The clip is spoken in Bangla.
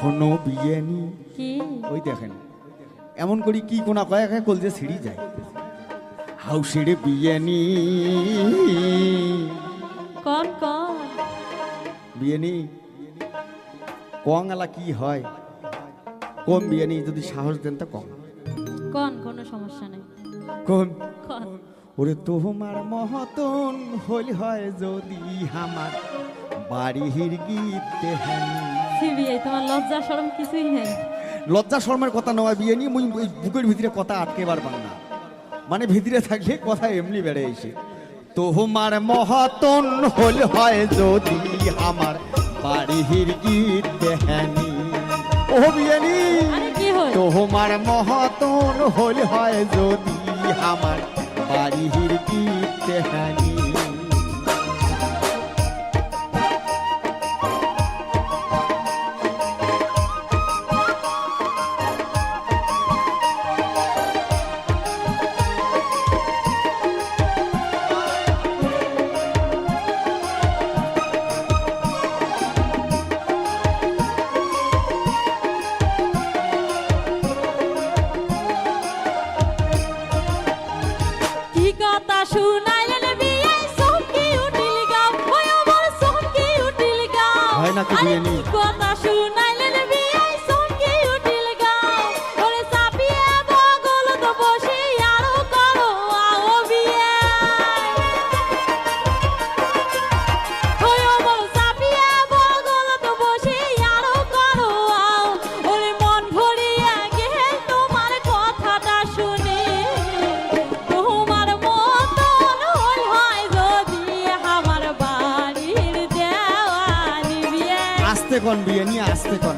শোনো বিয়েনি কি ওই দেখেন এমন করি কি কোনা কয়েক কলজে ছিঁড়ি যায় হাউসের বিয়েনি কোন কোন বিয়েনি কং আলা কি হয় কম বিয়েনি যদি সাহস দেন তা কম কোন কোনো সমস্যা নেই কোন কোন ওরে তোমার মহতন হইল হয় যদি আমার বাড়ির গীত দেহানি সিবিআই তোমার লজ্জা শরম কিছুই নেই লজ্জা শর্মার কথা নয় বিয়ে নিয়ে মুই বুকের ভিতরে কথা আটকে পারবাম না মানে ভিতরে থাকলে কথা এমনি বেড়ে এসে তোমার মহতন হল হয় যদি আমার বাড়ির গীত দেহানি ও বিয়ানি আরে কি হয় তোমার মহতন হল হয় যদি আমার বাড়ির গীত দেহানি কি কথা শুনাইলেন বিয়াই সখী উঠিল গাও ওই আমার সখী উঠিল গাও হয় নাকি আরে বিয়ানি? কি কথা শুনাইলেন বিয়াই সখী উঠিল গাও ওরে সাপিয়ে বগল তো বসে আরো করো আও বিয়াই ওই আমার সাপিয়ে বগল তো বসে আরো করো আও ওরে মন ভরিয়া গেল তোমার কথাটা শুনে তোমার মতন হল হয় যদি আমার বাড়ির দেওয়ানি বিয়ে আস্তে কন বিয়ে নিয়ে আস্তে কন